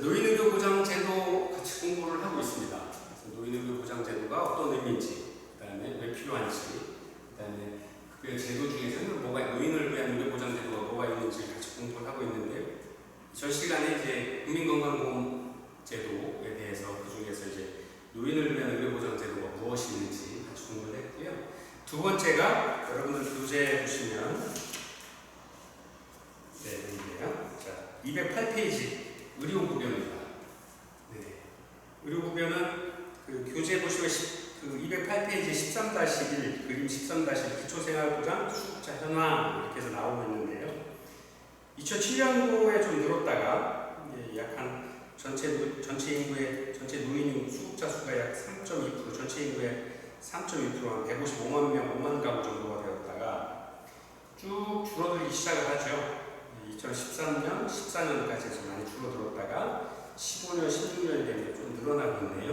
노인의료보장제도 같이 공부를 하고 있습니다. 그래서 노인의료보장제도가 어떤 의미인지, 그 다음에 왜 필요한지, 그 다음에 그 제도 중에서는 노인을 위한 의료보장제도가 뭐가 있는지 같이 공부를 하고 있는데요. 전 시간에 이제 국민건강보험제도에 대해서 그 중에서 이제 노인을 위한 의료보장제도가 무엇이 있는지 같이 공부를 했고요. 두 번째가 여러분들 교재 보시면 여기에요. 자, 208페이지 의료급여입니다. 의료급여는 그 교재 보시면 208페이지 13-1 그림 13-1 기초생활보장 수급자 현황 이렇게 해서 나오고 있는데요. 2007년도에 좀 늘었다가 약 한 전체 노인 수급자 수가 약 3.2%, 전체 인구의 3.2%, 한 155만 명, 5만 가구 정도가 되었다가 쭉 줄어들기 시작을 하죠. 2013년, 14년까지 해서 많이 줄어들었다가 15년, 16년이 되면 좀 늘어나고 있네요.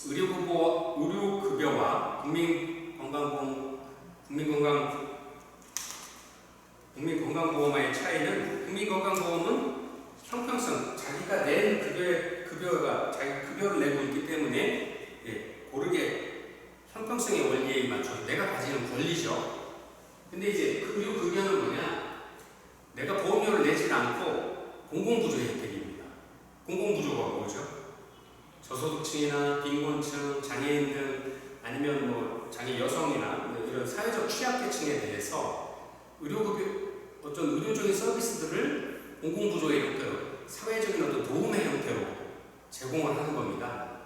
의료급여와 국민건강보험의 차이는, 국민건강보험은 형평성, 자기가 낸 급여가 자기가 급여를 내고 있기 때문에 고르게 형평성의 원리에 맞춰서 내가 가지는 권리죠. 근데 이제 의료급여는 뭐냐? 내가 보험료를 내지 않고 공공부조의 혜택입니다. 공공부조가 뭐죠? 저소득층이나 빈곤층, 장애인 등 아니면 장애 여성이나 이런 사회적 취약계층에 대해서 어떤 의료적인 서비스들을 공공부조의 형태로, 사회적인 어떤 도움의 형태로 제공을 하는 겁니다.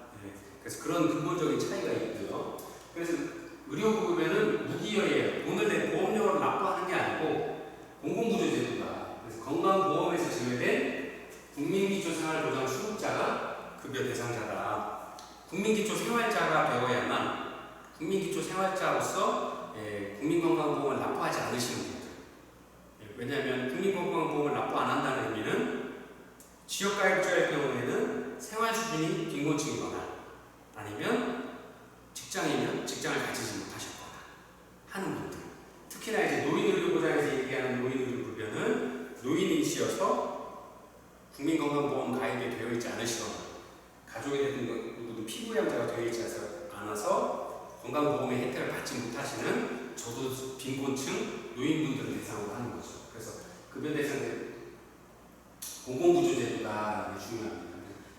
그래서 그런 근본적인 차이가 있고요. 그래서 의료급여는 무기여예요. 돈을 내 보험료를 납부하는 게 아니고 공공부조제도다. 그래서 건강보험에서 제외된 국민기초생활보장 수급자가 급여 대상자다. 국민기초생활자가 되어야만 국민기초생활자로서 국민건강보험을 납부하지 않으시는 분들. 왜냐하면 국민건강보험을 납부 안 한다는 의미는 지역가입자일 경우에는 생활수준이 빈곤층이거나 아니면 직장이면 직장을 가지지 못하셨거나 하는 분들. 특히나 이제 노인의료보장에서 얘기하는 노인의료급여는 노인이시어서 국민건강보험 가입이 되어 있지 않으시거나 가족이 되는 누구든 피부양자가 되어 있지 않아서 건강보험의 혜택을 받지 못하시는 저도 빈곤층 노인분들을 대상으로 하는 거죠. 그래서 급여 대상자 공공부조제도가 중요합니다.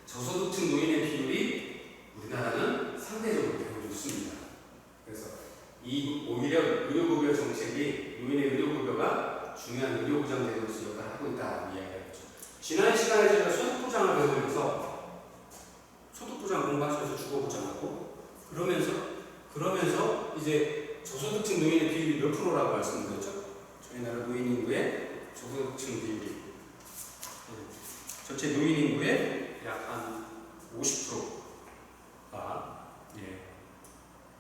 저소득층 노인의 비율이 우리나라는 상대적으로 매우 높습니다. 그래서 오히려 의료급여 정책이 노인의 의료급여가 중요한 의료보장제도로서 역할을 하고 있다고 이야기하죠. 지난 시간에 저희가 소득보장을 배우면서 소득보장 공부하셔서 주거보장하고 그러면서 이제 저소득층 노인의 비율이 몇 프로라고 말씀드렸죠? 저희 나라 노인 인구의 저소득층 비율이 전체 노인 인구의 약 한 50%가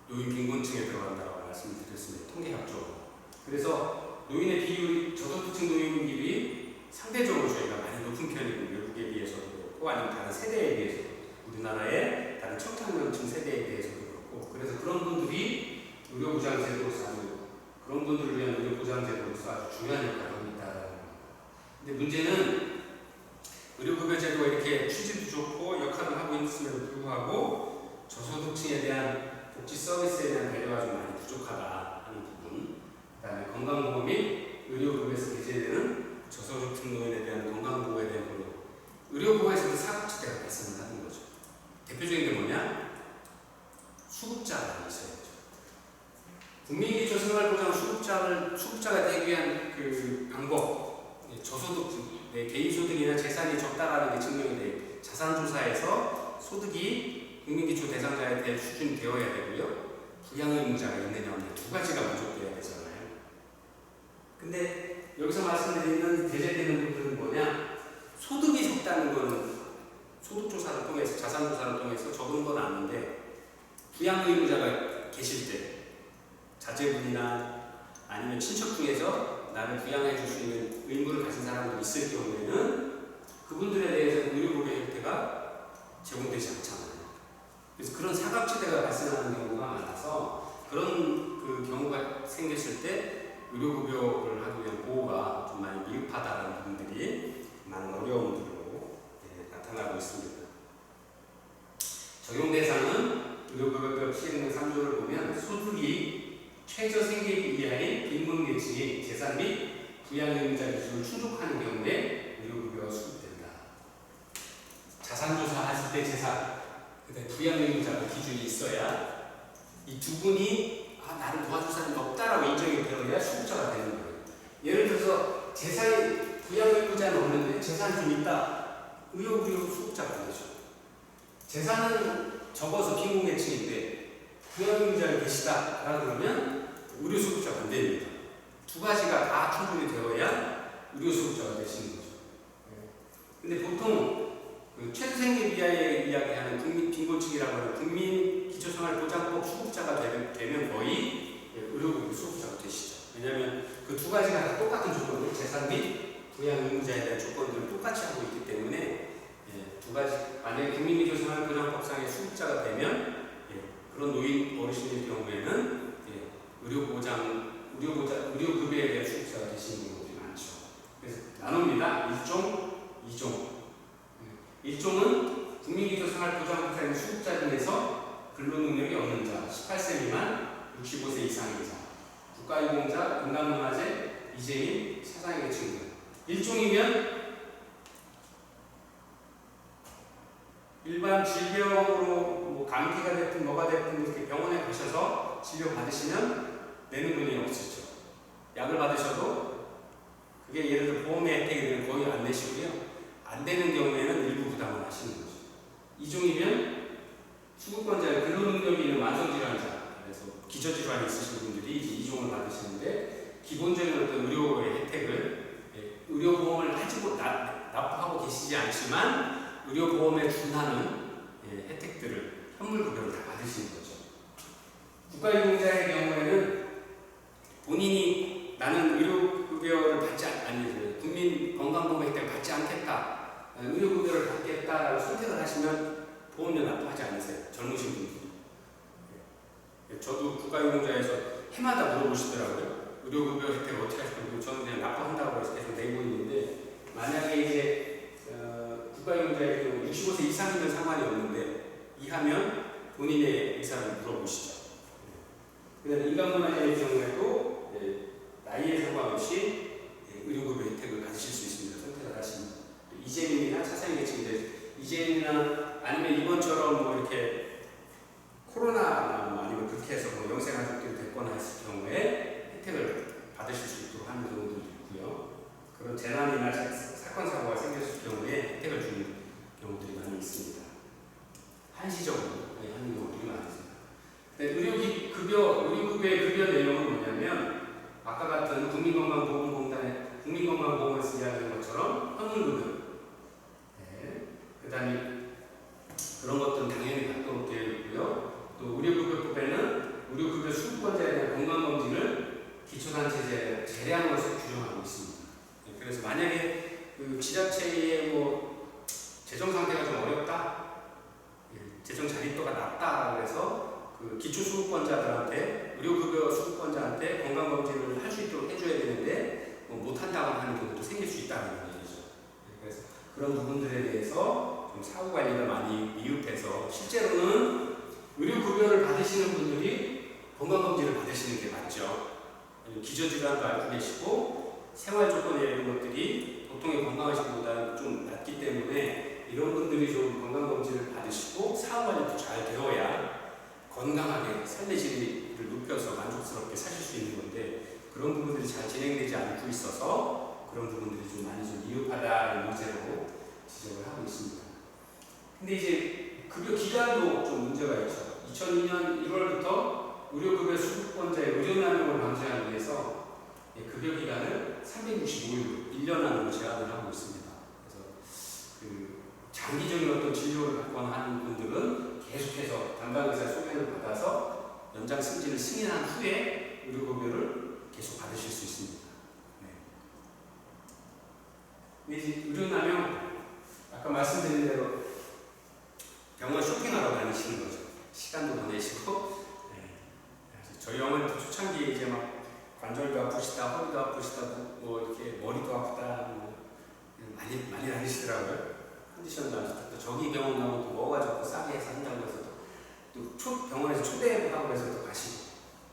노인 빈곤층에 들어간다고 말씀드렸습니다. 통계학적으로. 그래서 노인의 비율, 저소득층 노인 비율이 상대적으로 저희가 많이 높은 편이고 외국에 비해서도 그렇고 아니면 다른 세대에 비해서도 우리나라의 다른 청탁명층 세대에 비해서도 그렇고 그래서 그런 분들이 의료보장제도로서 그런 분들을 위한 의료보장제도로서 아주 중요한 역할을 합니다. 근데 문제는 의료급여제도가 이렇게 취지도 좋고 역할을 하고 있음에도 불구하고 저소득층에 대한 복지 서비스에 대한 배려가 좀 많이 부족하다 하는 부분, 그 다음에 건강보험 및 의료급여에서 게재되는 저소득층 노인에 대한 건강보호에 대한 보호, 의료보호에서도 사각지대가 발생을 하는 거죠. 대표적인 게 뭐냐? 수급자가 있어야죠. 국민기초생활보장 수급자가 되기 위한 그 방법, 저소득, 개인소득이나 재산이 적다라는 게 증명이 돼 자산조사에서 소득이 국민기초 대상자에 대해 수준이 되어야 되고요. 부양의무자가 있느냐 없느냐 두 가지가 만족돼야 되잖아요. 근데 여기서 말씀드리는 배제되는 부분은 뭐냐? 소득이 적다는 거는 소득조사를 통해서 자산조사를 통해서 적은 건 아닌데 부양의무자가 계실 때 자제분이나 아니면 친척 중에서 나를 부양해 줄 수 있는 의무를 가진 사람들이 있을 경우에는 그분들에 대해서 의료보호 혜택가 제공되지 않잖아요. 그래서 그런 사각지대가 발생하는 경우가 많아서 그런 그 경우가 생겼을 때 의료급여를 하기 위한 보호가 좀 많이 미흡하다는 부분들이 많은 어려움들로 나타나고 있습니다. 적용 대상은 의료급여법 시행령 3조를 보면 소득이 최저 생계비 이하의 빈곤계층의 재산 및 부양의무자 기준을 충족하는 경우에 의료급여가 수급된다. 자산조사 했을 때 재산, 그다음에 부양의무자 기준이 있어야 이 두 분이 나를 도와줄 사람이 없다라고 인정이 되어야 수급자가 되는 거예요. 예를 들어서 재산이 부양의무자는 없는데 재산이 좀 있다. 의료급여 수급자가 되죠. 재산은 적어서 빈곤계층인데 부양의무자가 계시다라고 그러면 의료수급자가 안 됩니다. 두 가지가 다 충족이 되어야 의료수급자가 되시는 거죠. 근데 보통 그 최저생계비 이하에 이야기하는 국민 빈곤층이라고 하는 국민기초생활보장법 수급자가 되면 거의 의료급여 수급자가 되시죠. 왜냐하면 그 두 가지가 다 똑같은 조건들, 재산 및 부양의무자에 대한 조건들을 똑같이 하고 있기 때문에 두 가지, 만약에 국민기초생활보장법상의 수급자가 되면 그런 노인 어르신의 경우에는 의료급여에 대한 수급자가 되시는 경우들이 많죠. 그래서 나눕니다. 1종, 2종. 1종은 국민기초생활보장법상의 수급자 중에서 근로능력이 없는 자, 18세 미만, 65세 이상의 자, 국가유공자, 인간문화재, 이재민, 사장의 계층 등. 1종이면 일반 질병으로 뭐 감기가 됐든 뭐가 됐든 이렇게 병원에 가셔서 진료 받으시면 내는 돈이 없으시죠. 약을 받으셔도 그게 예를 들어 보험의 혜택이 되면 거의 안 내시고요. 안 되는 경우에는 일부 부담을 하시는 거죠. 2종이면 수급권자의 근로능력이 있는 만성질환자, 그래서 기저질환이 있으신 분들이 이제 2종을 받으시는데 기본적인 어떤 의료의 혜택을 의료보험을 납부하고 계시지 않지만 의료보험에 준하는 혜택들을 현물급여를 다 받으시는 거죠. 국가유공자의 경우에는 본인이 나는 의료급여를 받지 아니 국민건강보험 혜택을 받지 않겠다, 의료급여를 받겠다라고 선택을 하시면 보험료 납부하지 않으세요. 젊으신 분들. 저도 국가유공자에서 해마다 물어보시더라고요. 의료급여 혜택을 어떻게 하실 건지. 저는 그냥 납부한다고 해서 계속 내고 있는데, 만약에 이제 국가유공자의 경우 65세 이상이면 상관이 없는데 이하면 본인의 의사를 물어보시죠. 그다음에 인간문화재의 경우에도 나이에 상관없이 의료급여 혜택을 받으실 수 있습니다. 선택을 하시면. 이재민이나 차상위 계층인데, 이재민이나 아니면 이번처럼 뭐 이렇게 코로나나 뭐 아니면 그렇게 해서 뭐 영세가족들이 됐거나 했을 경우에 혜택을 받으실 수 있도록 하는 경우들도 있고요. 그런 재난이나 사건 사고가 생겼을 경우에 혜택을 주는 경우들이 많이 있습니다. 한시적으로 하는 경우들이 많이 있습니다. 의료급여의 급여 내용은 뭐냐면 아까 같은 국민건강보험에서 이야기한 것처럼 현물급여, 그 다음에 그런 것들은 당연히 받도록 되어 있고요. 또 의료급여법에는 의료급여 수급권자에 대한 건강검진을 기초단체제 제외한 것을 규정하고 있습니다. 그래서 만약에 그 지자체의 뭐 재정 상태가 좀 어렵다, 재정 자립도가 낮다 그래서 그 기초수급권자들한테 의료급여 수급권자한테 건강검진을 할 수 있도록 해줘야 되는데 못한다고 하는 경우도 생길 수 있다는 얘기죠. 그래서 그런 부분들에 대해서 좀 사후관리가 많이 미흡해서 실제로는 의료급여를 받으시는 분들이 건강검진을 받으시는 게 맞죠. 기저질환도 앓고 계시고 생활조건에 이런 것들이 보통의 건강하시기보다는 좀 낮기 때문에 이런 분들이 좀 건강검진을 받으시고 사후관리도 잘 되어야 건강하게 삶의 질을 높여서 만족스럽게 사실 수 있는 건데, 그런 부분들이 잘 진행되지 않고 있어서 그런 부분들이 좀 많이 좀 미흡하다는 문제로 지적을 하고 있습니다. 근데 이제 급여 기간도 좀 문제가 있죠. 2002년 1월부터 의료급여 수급권자의 의료난용을 방지하기 위해서 급여 기간을 365일, 1년 안으로 제한을 하고 있습니다. 그래서 그 장기적인 어떤 진료를 받거나 하는 분들은 계속해서 담당의사 소견을 받아서 연장 승진을 승인한 후에 의료급여를 계속 받으실 수 있습니다. 근데 이제 의료난용, 아까 말씀드린 대로 병원 쇼핑하러 다니시는 거죠. 시간도 보내시고. 저희 어머니도 초창기에 이제 막 관절도 아프시다, 허리도 아프시다, 뭐 이렇게 머리도 아프다, 뭐 많이 다니시더라고요. 컨디션도 안 좋다. 또 저기 병원 가면 또 뭐가 좋고 싸게 해서 한다고 해서 또 병원에서 초대하고 해서 또 가시고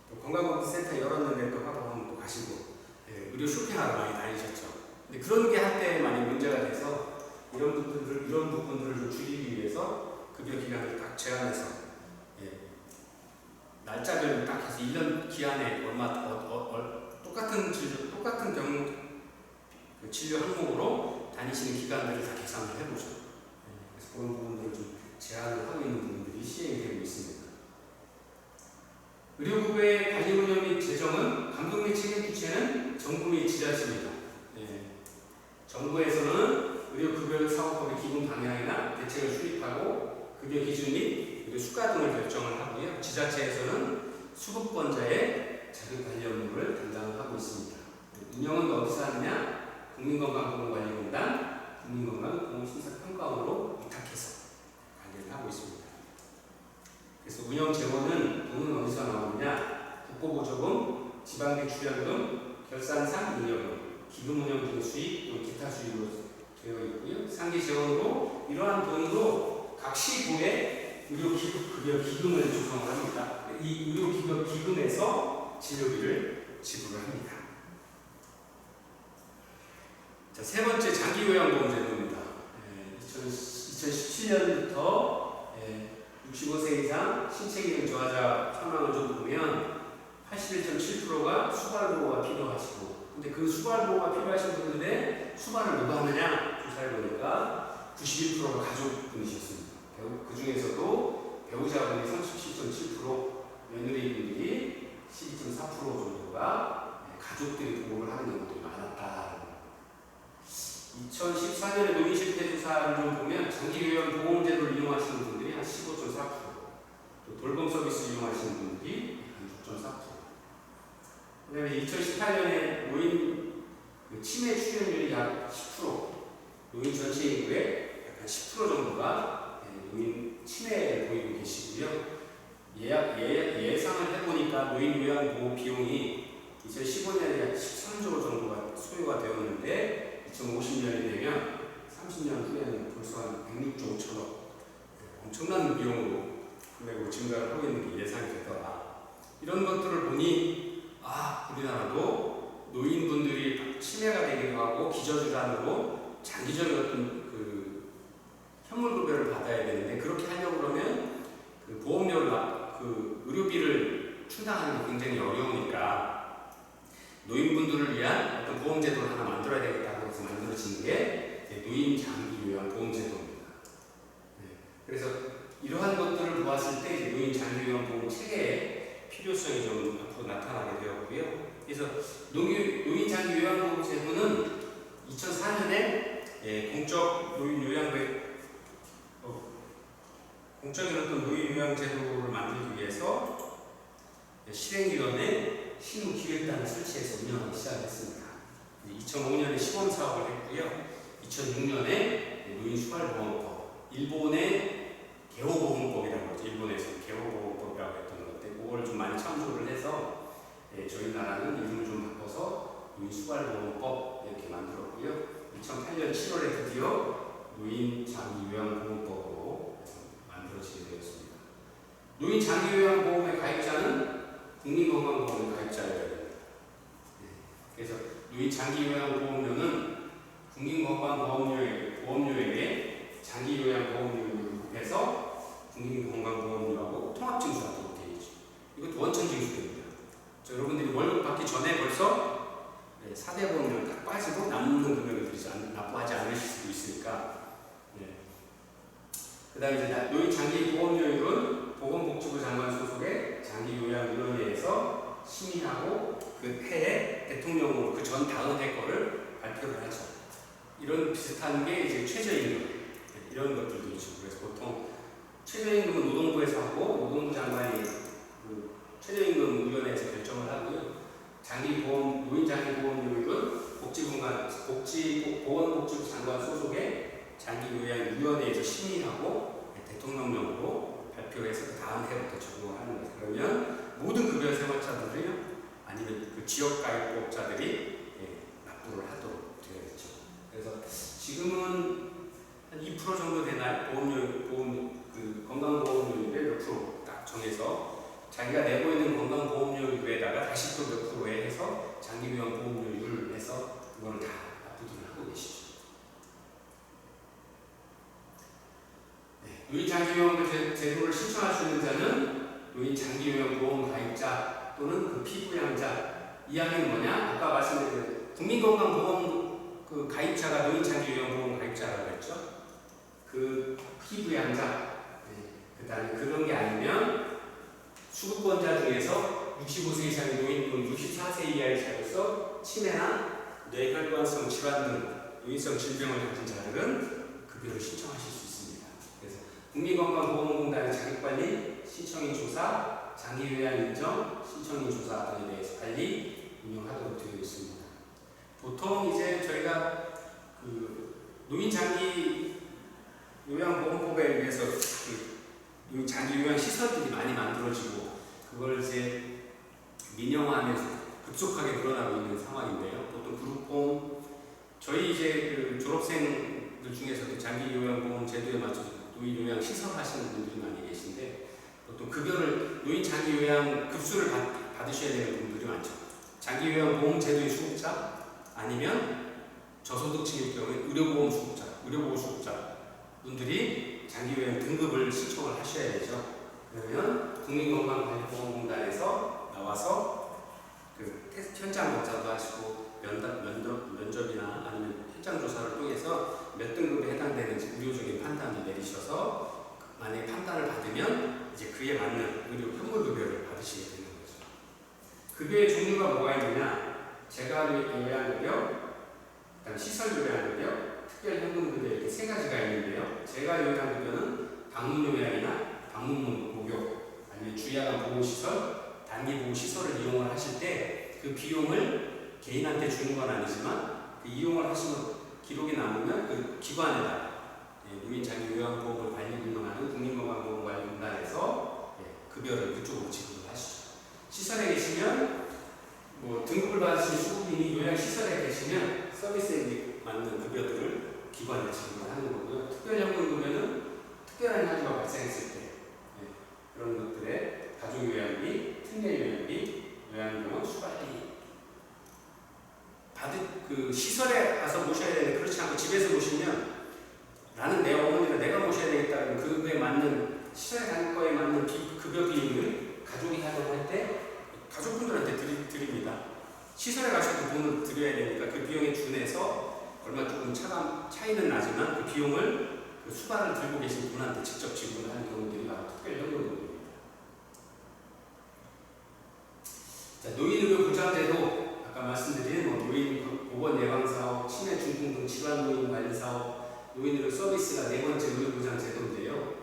또 건강검진센터 열었는데 또 하고 하면 또 가시고 예, 의료 쇼핑하러 많이 다니셨죠. 근데 그런 게 한때 많이 문제가 돼서 이런 부분들을 좀 줄이기 위해서 급여 기간을 딱 제한해서 예, 날짜별로 딱 해서 1년 기한에 얼마 똑같은 병 그 진료 항목으로 다니시는 기간들을 다 계산을 해보죠. 그래서 그런 부분들을 좀 제한을 하고 있는 부분들이 시행이 되고 있습니다. 의료급여의 관리 운영 및 재정은 감독 및 책임 주체는 정부 및 지자체입니다. 예. 정부에서는 의료급여 사업법의 기본 방향이나 대책을 수립하고 급여 기준 및 의료 수가 등을 결정을 하고요. 지자체에서는 수급권자의 자료 관리 업무를 담당하고 있습니다. 운영은 어디서 하느냐? 국민건강보험관리공단, 국민건강보험심사평가원으로 위탁해서 관리를 하고 있습니다. 그래서 운영 재원은 돈은 어디서 나오느냐? 국고보조금, 지방대 출연금, 결산상 잉여금, 기금 운영 등 수익, 또 기타 수익으로 되어 있고요. 상기 재원으로 이러한 돈으로 각 시도에 의료급여 기금을 조성을 합니다. 이 의료급여 기금에서 진료비를 지불을 합니다. 자, 세 번째 장기요양보험제도입니다. 2017년부터 65세 이상 신체기능 저하자 현황을 좀 보면 81.7%가 수발보호가 필요하시고, 근데 그 수발보호가 필요하신 분들의 수발을 누가 하느냐 조사해 보니까 91%가 가족분이셨습니다. 그 중에서도 배우자분이 37.7%, 며느리분들이 12.4% 정도가 가족들이 보호를 하는 경우도 많았다. 2014년에 노인 실태 조사를 좀 보면 장기요양 보험제도를 이용하시는 분들이 한 15.4%, 또 돌봄 서비스 이용하시는 분들이 한 6.4%. 그다음에 2018년에 노인 치매 출연율이 약 10%, 노인 전체 인구의 약간 10% 정도가 노인 치매를 보이고 계시고요. 예상을 해보니까 노인 요양 보호 비용이 2015년에 약 13조 정도가 소요가 되었는데 2050년이 되면 30년 후에는 벌써 한 106조 5천억 엄청난 비용으로 금액으로 증가를 하고 있는 게 예상이 되더라. 이런 것들을 보니 우리나라도 노인분들이 치매가 되기도 하고 기저질환으로 장기적인 어떤 그 현물급여를 받아야 되는데 그렇게 하려고 그러면 그 보험료를 그 의료비를 충당하는 게 굉장히 어려우니까 노인분들을 위한 어떤 보험제도를 하나 만들어야 되겠다고 해서 만들어진 게 노인 장기 요양 보험제도입니다. 그래서 이러한 것들을 보았을 때 이제 노인 장기 요양 보험 체계의 필요성이 좀 앞으로 나타나게 되었고요. 그래서 노인 장기 요양 보험 제도는 2004년에 공적 노인 요양배 공적인 어떤 노인 요양 제도를 만들기 위해서 실행위원회 신규기획단을 설치해서 운영하기 시작했습니다. 2005년에 시범 사업을 했고요. 2006년에 노인 수발보험법, 일본의 개호보험법이라고 하죠. 일본에서 개호보험법이라고 했던 건데 그걸 좀 많이 참조를 해서 저희 나라는 이름을 좀 바꿔서 노인 수발보험법 이렇게 만들었고요. 2008년 7월에 드디어 노인 장기요양보험법으로 만들어지게 되었습니다. 노인 장기요양보험의 가입자는 국민건강보험의 가입자여야 됩니다. 그래서 노인 장기요양보험료는 국민건강보험료에게 장기요양보험료를 곱해서 국민건강보험료하고 통합징수하도록 되어 있죠. 이것도 원천징수됩니다. 여러분들이 월급 받기 전에 벌써 4대 보험료를 딱 빠지고 남는 금액을 납부하지 않으실 수도 있으니까. 그 다음에 이제 노인 장기보험료율은 보건복지부 장관 소속의 장기요양위원회에서 심의하고 그 해에 대통령으로 그 전 다음 해 거를 발표를 하죠. 이런 비슷한 게 이제 최저임금 이런 것들도 있죠. 그래서 보통 최저임금은 노동부에서 하고 노동부 장관이 그 최저임금위원회에서 결정을 하고요. 노인 장기보험료율은 보건복지부 장관 소속의 장기요양위원회에서 심의하고 대통령령으로 발표해서 그 다음 해부터 적용하는 거죠. 그러면 모든 급여 생활자들이요, 아니면 그 지역 가입법자들이 납부를 하도록 되어 있죠. 그래서 지금은 한 2% 10% 정도 되나요? 보험 그 건강보험료율의 몇 프로 딱 정해서 자기가 내고 있는 건강보험료율에다가 다시 또 몇 프로에 해서 장기요양보험료율 해서 그거를 다 납부를 하고 계시죠. 네. 노인장기요양 제도를 신청할 수 있는 자는 노인장기요양보험 가입자 또는 그 피부양자. 이야기는 뭐냐? 아까 말씀드린 국민건강보험 그 가입자가 노인장기요양보험 가입자라고 했죠. 그 피부양자. 네. 그 다음에 그런 게 아니면 수급권자 중에서 65세 이상의 노인 또는 64세 이하의 자로서 치매나 뇌혈관성 질환 등 노인성 질병을 가진 자들은 급여를 신청하실 수 있습니다. 그래서 국민건강보험공단의 자격관리, 신청인 조사, 장기요양 인정, 신청인 조사 등에 대해서 관리, 운영하도록 되어 있습니다. 보통 이제 저희가 그 노인 장기 요양보험법에 의해서 그 장기 요양 시설들이 많이 만들어지고 그걸 이제 민영화하면서 급속하게 늘어나고 있는 상황인데요. 보통 그룹홈 저희 이제 그 졸업생들 중에서도 장기 요양보험 제도에 맞춰서 노인 요양 시설 하시는 분들이 많이 계신데 보통 급여를 노인 장기 요양 급수를 받으셔야 되는 분들이 많죠. 장기 요양 보험 제도의 수급자 아니면 저소득층일 경우에 의료보험 수급자, 의료보험 수급자 분들이 장기요양 등급을 신청을 하셔야 되죠. 그러면 국민건강보험공단에서 나와서 그 현장 검사도 하시고 면접이나 아니면 현장 조사를 통해서 몇 등급에 해당되는지 의료적인 판단을 내리셔서 만약에 판단을 받으면 이제 그에 맞는 의료 현물급여를 받으시게 되는 거죠. 급여의 종류가 뭐가 있느냐? 재가요양급여, 그다음 시설요양급여, 특별현금급여 이렇게 세 가지가 있는데요. 재가요양급여는 방문요양이나 방문 목욕 아니면 주야간 보호시설, 단기보호시설을 이용을 하실 때 그 비용을 개인한테 주는 건 아니지만 그 이용을 하시면 기록이 남으면 그 기관에다 노인 장기 요양보험을 관리 운영하는 국민건강보험관리공단에서 급여를 그쪽으로 지급을 하시죠. 시설에 계시면 뭐 등급을 받으신 수급인이 요양시설에 계시면 서비스에 맞는 급여들을 기관에 지급을 하는 거고요. 특별현금급여는 특별한 사유가 발생했을 때 그런 것들에 가족요양비, 특례요양비, 요양병원 수발비 그 시설에 가서 모셔야 되는데 그렇지 않고 집에서 모시면 나는 내 어머니를 내가 모셔야 되겠다는 그거에 맞는 시설에 갈 거에 맞는 급여 비용을 가족이 가져갈 때 가족분들한테 드립니다. 시설에 가셔도 돈을 드려야 되니까 그 비용에 준해서 얼마 조금 차이는 나지만 그 비용을 그 수발을 들고 계신 분한테 직접 지급을 하는 경우들이 바로 특별현금입니다. 자, 노인의료보장제도 아까 말씀드린 뭐 노인 보건 예방사업, 치매 중풍 등 질환 노인 관리 사업, 노인의료 서비스가 네 번째 의료보장제도인데요.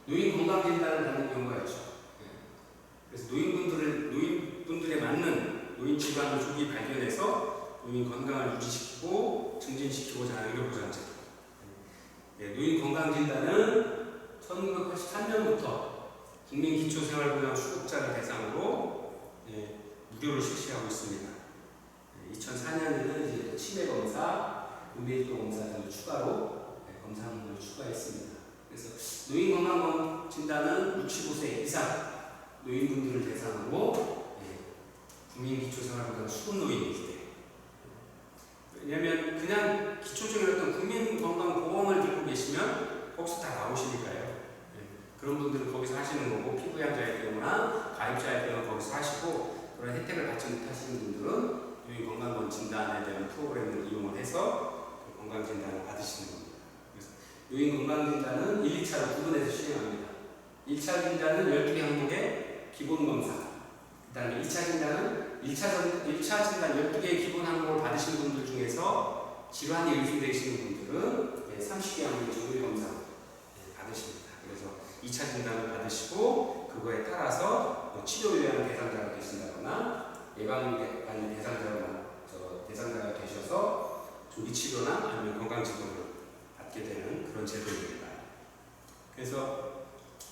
노인 건강진단을 받는 경우가 있죠. 그래서 노인분들에 맞는 노인 질환을 조기 발견해서 노인 건강을 유지시키고 증진시키고자 하는 의료보장제도. 노인 건강진단은 1983년부터 국민기초생활보장 수급자를 대상으로 무료로 실시하고 있습니다. 2004년에는 이제 치매 검사, 음배익도 검사 등을 추가로 검사를 추가했습니다. 그래서 노인 건강 진단은 65세 이상 노인분들을 대상으로 국민기초생활보장 수급노인이기 때문에 왜냐하면 그냥 기초적인 어떤 국민건강보험을 들고 계시면 거기서 다 나오시니까요. 그런 분들은 거기서 하시는 거고 피부양자일 경우나 가입자일 경우는 거기서 하시고 그런 혜택을 받지 못하시는 분들은 노인 건강 진단에 대한 프로그램을 이용을 해서 그 건강 진단을 받으시는 겁니다. 그래서 노인 건강 진단은 1, 2차로 구분해서 시행합니다. 1차 진단은 12개 항목의 기본 검사. 그다음에 2차 진단은 1차 진단 12개의 기본 항목을 받으시는 분들 중에서 질환이 의심되시는 분들은 30개 항목의 정밀 검사 받으십니다. 그래서 2차 진단을 받으시고 그거에 따라서 뭐 치료 요양 대상자가 되신다거나 예방관리 대상자가 되셔서 조기 치료나 아니면 건강 지도를 받게 되는 그런 제도입니다. 그래서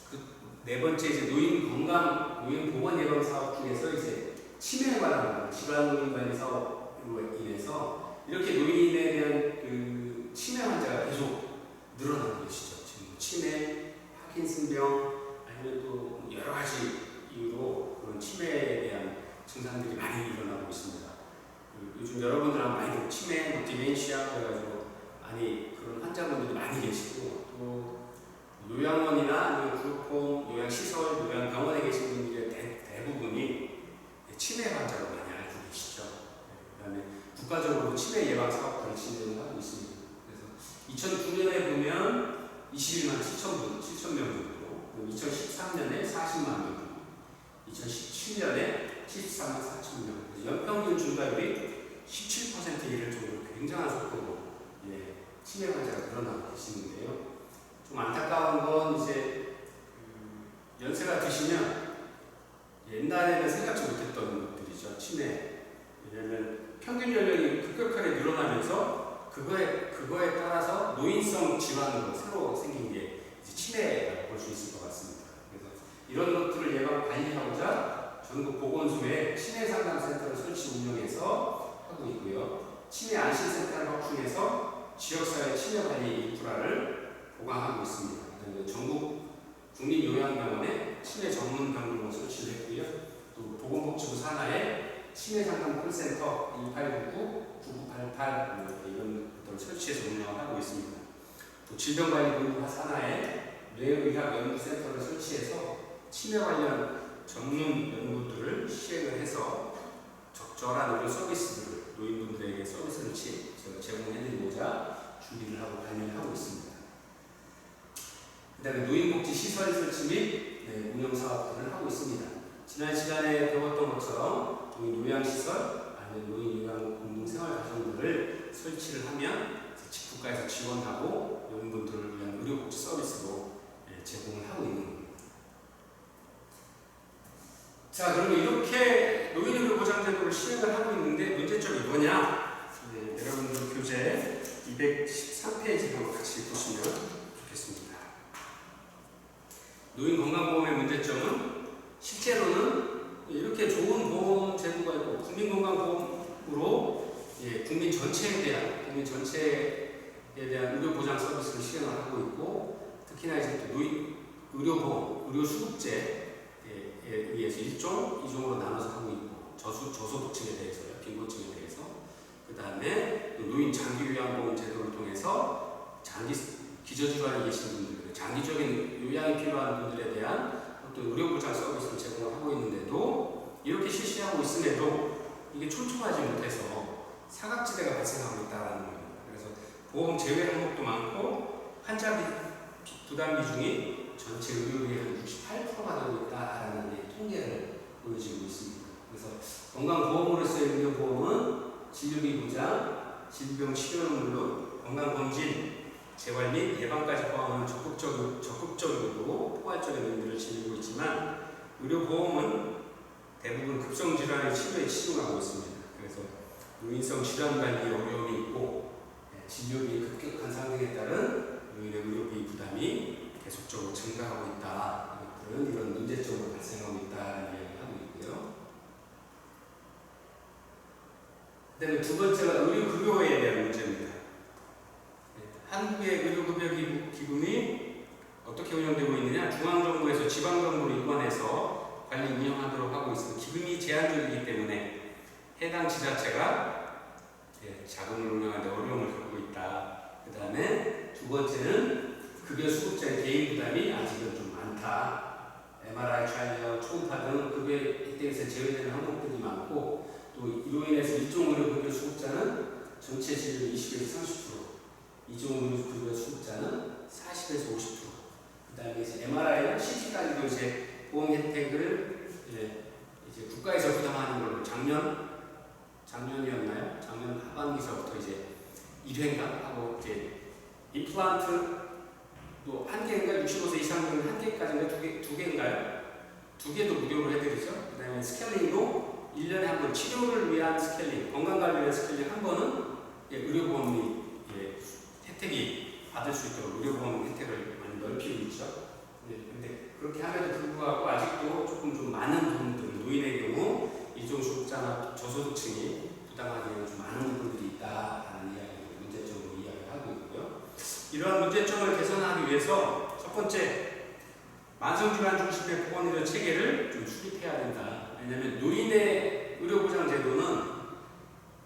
그 네 번째 이제 노인 보건 예방 사업 중에서 이제 치매에 관한 질환 노인 관리 사업으로 인해서 이렇게 노인에 대한 그 치매 환자가 계속 늘어나고 계시죠. 치매, 파킨슨병 아니면 또 여러 가지 이유로 그런 치매에 대한 증상들이 많이 일어나고 있습니다. 요즘 여러분들 아마 많이 치매, 뭐 디멘시아 그래가지고 많이 그런 환자분들이 많이 계시고 또 요양원이나 아니면 그룹홈, 요양시설, 요양병원에 계신 분들의 대부분이 치매 환자로 많이 알고 계시죠. 그다음에 국가적으로 치매 예방 사업들을 진행하고 있습니다. 그래서 2009년에 보면 21만 7천 명 정도, 2013년에 40만 명 정도, 2017년에 74만 4천 명, 연평균 증가율이 17% 이를 정도로 굉장한 속도로 치매 환자가 늘어나고 계시는데요. 좀 안타까운 건 이제 연세가 드시면 옛날에는 생각지 못했던 것들이죠. 치매. 왜냐하면 평균 연령이 급격하게 늘어나면서 그거에 따라서 노인성 질환으로 새로 생긴 게 이제 치매라고 볼 수 있을 것 같습니다. 그래서 이런 것들을 예방 관리하고자 전국 보건소에 치매 상담센터를 설치 운영해서 하고 있고요. 치매 안심센터를 확충해서 지역사회 치매 관리 인프라를 보강하고 있습니다. 전국 국립요양병원에 치매 전문 병동을 설치를 했고요. 또 보건복지부 산하에 치매 상담 콜센터 1899-9988 이런 것들을 설치해서 운영하고 있습니다. 또 질병관리본부 산하에 뇌의학연구센터를 설치해서 치매 관련 전문 연구들을 시행을 해서 적절한 의료 서비스들을 노인분들에게 서비스를 제공해드리고자 준비를 하고 관리를 하고 있습니다. 그 다음에 노인복지시설 설치 및 운영 사업들을 하고 있습니다. 지난 시간에 배웠던 것처럼 노인 요양시설 아니면 노인 요양 공동생활가정들을 설치를 하면 국가에서 지원하고 노인분들을 위한 의료복지 서비스로 제공을 하고 있는 겁니다. 자, 그러면 이렇게 노인의료보장제도를 시행을 하고 있는데 문제점이 뭐냐? 여러분들 교재 213페이지 한번 같이 보시면 좋겠습니다. 노인건강보험의 문제점은 실제로는 이렇게 좋은 보험 제도가 있고 국민건강보험으로 국민 전체에 대한 의료보장 서비스를 시행을 하고 있고 특히나 이제 또 노인 의료보험, 의료수급제에 의해서 1종, 2종으로 나눠서 하고 있고 저소득층에 대해서요, 빈곤층에 대해서 그 다음에 노인 장기요양보험 제도를 통해서 기저질환이 계신 분들, 장기적인 요양이 필요한 분들에 대한 어떤 의료보장 서비스를 제공을 하고 있는데도 이렇게 실시하고 있음에도 이게 촘촘하지 못해서 사각지대가 발생하고 있다는 겁니다. 그래서 보험 제외 항목도 많고 환자 부담 비중이 전체 의료비의 한 68%가 되고 있다라는 통계를 보여지고 있습니다. 그래서 건강보험으로서의 의료보험은 진료비 보장, 질병 치료는 물론 건강검진, 재활 및 예방까지 포함하는 적극적이고 포괄적인 의미를 지니고 있지만 의료보험은 대부분 급성질환의 치료에 치중하고 있습니다. 그래서 노인성 질환 관리에 어려움이 있고 진료비의 급격한 상승에 따른 노인의 의료비 부담이 계속적으로 증가하고 있다. 이런 문제점으로 발생하고 있다는 이야기를 하고 있고요. 그 다음에 두 번째가 의료급여에 대한 문제입니다. 한국의 의료급여기금이 어떻게 운영되고 있느냐? 중앙정부에서 지방정부로 일관해서 관리 운영하도록 하고 있습니다. 기금이 제한적이기 때문에 해당 지자체가 자금을 운영하는데 어려움을 겪고 있다. 그 다음에 두 번째는 급여 수급자의 개인 부담이 아직은 좀 많다. MRI 트라이어, 초음파 등 급여 혜택에서 제외되는 항목들이 많고 또 이로 인해서 일종 의료급여 수급자는 전체 진료 20에서 30%, 이종 의료급여 수급자는 40에서 50%. 그 다음에 이제 MRI나 CT까지도 이제 보험 혜택을 이제 국가에서 부담하는 걸로 작년이었나요? 작년 하반기서부터 이제 1회인가 하고 이제 임플란트 또 한 개인가 65세 이상 되면 한 개까지인가 두 개인가요? 두 개도 무료로 해드리죠. 그 다음에 스케일링도 1년에 한 번 치료를 위한 스케일링, 건강관리를 위한 스케일링 한 번은 의료보험이 혜택이 받을 수 있도록 의료보험 혜택을 많이 넓히고 있죠. 근데 그렇게 함에도 불구하고 아직도 조금 좀 많은 부분들, 노인의 경우 이종 수급자나 저소득층이 부담하기에는 좀 많은 부분들이 있다라는 문제점으로 이야기를 하고 있고요. 이러한 문제점을 개선하기 위해서 첫 첫 번째, 만성질환 중심의 보건의료 체계를 좀 수립해야 된다. 왜냐하면 노인의 의료보장 제도는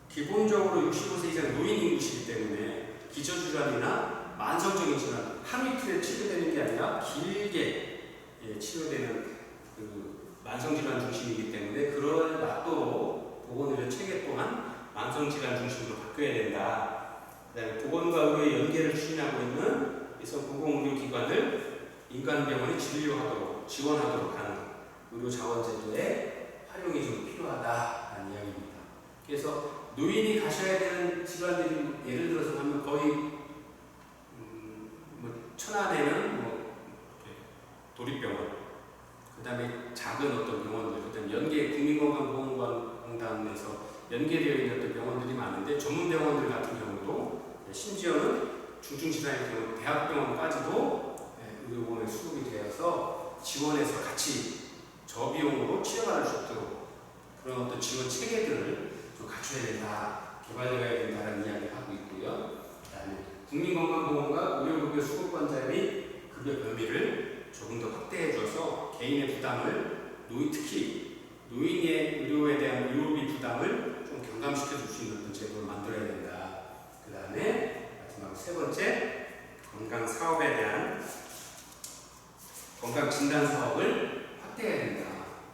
기본적으로 65세 이상 노인 인구시기 때문에 기저질환이나 만성적인 질환, 하루 이틀에 치료되는 게 아니라 길게 치료되는 그 만성질환 중심이기 때문에 그럴 맞도록 보건의료 체계 또한 만성질환 중심으로 바뀌어야 된다. 그다음에 보건과 의료의 연계를 추진하고 있는 이성 공공의료기관을 민간병원이 진료하도록 지원하도록 하는 의료자원제도의 활용이 좀 필요하다는 이야기입니다. 그래서 노인이 가셔야 되는 질환들이 예를 들어서 하면 거의 뭐 천안에는 뭐 도립병원, 그다음에 작은 어떤 병원들, 그다음 연계 국민건강보험공단에서 연계되어 있는 어떤 병원들이 많은데 전문 병원들 같은 경우도 심지어는 중증질환의 경우 대학병원까지도 의료보험에 수급이 되어서 지원해서 같이 저비용으로 치료받을 수 있도록 그런 어떤 지원 체계들을 좀 갖춰야 된다, 개발되어야 된다는 이야기를 하고 있고요. 그다음에 국민건강보험과 의료급여 수급권자 및 급여 범위를 조금 더 확대해 줘서 개인의 부담을 특히 노인의 의료에 대한 의료비 부담을 좀 경감시켜 줄 수 있는 어떤 제도를 만들어야 된다. 그다음에 마지막 세 번째, 건강 사업에 대한 건강 진단 사업을 확대해야 된다.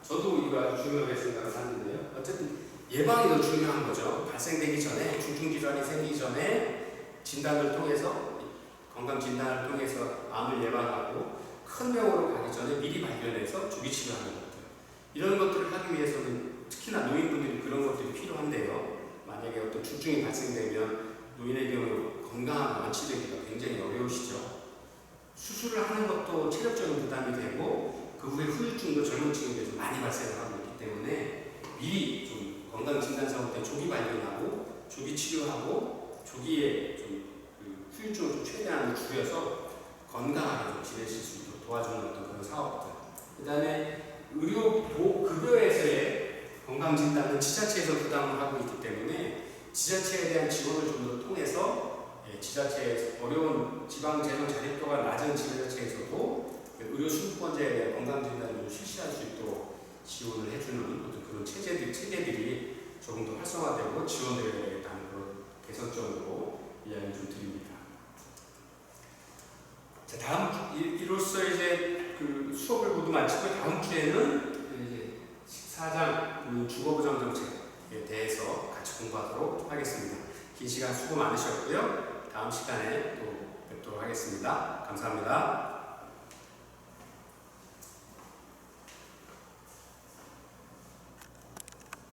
저도 이거 아주 중요하게 생각을 하는데요. 어쨌든 예방이 더 중요한 거죠. 발생되기 전에, 중증질환이 생기기 전에 진단을 통해서, 건강 진단을 통해서 암을 예방하고 큰 병으로 가기 전에 미리 발견해서 조기 치료하는 것들. 이런 것들을 하기 위해서는 특히나 노인분들이 그런 것들이 필요한데요. 만약에 어떤 중증이 발생되면 노인의 경우 건강하게 완치되기가 굉장히 어려우시죠. 수술을 하는 것도 체력적인 부담이 되고 그 후에 후유증도 젊은 층에서 많이 발생을 하고 있기 때문에 미리 좀 건강 진단 사업 때 조기 발견하고 조기 치료하고 조기에 좀 그 후유증을 좀 최대한 줄여서 건강하게 좀 지내실 수 있도록 도와주는 어떤 그런 사업들. 그다음에 의료급여에서의 건강 진단은 지자체에서 부담을 하고 있기 때문에 지자체에 대한 지원을 좀 더 통해서 지자체에서 어려운 지방재정 자립도가 낮은 지자체에서도 의료 수급권자에 대한 건강진단을 좀 실시할 수 있도록 지원을 해주는 어떤 그런 체계들이 조금 더 활성화되고 지원되어야 되겠다는 그런 개선점으로 이야기를 좀 드립니다. 자, 다음 이로써 이제 그 수업을 모두 마치고 다음 주에는 이제 14장 주거부장 정책에 대해서 같이 공부하도록 하겠습니다. 긴 시간 수고 많으셨고요. 다음 시간에 또 뵙도록 하겠습니다. 감사합니다.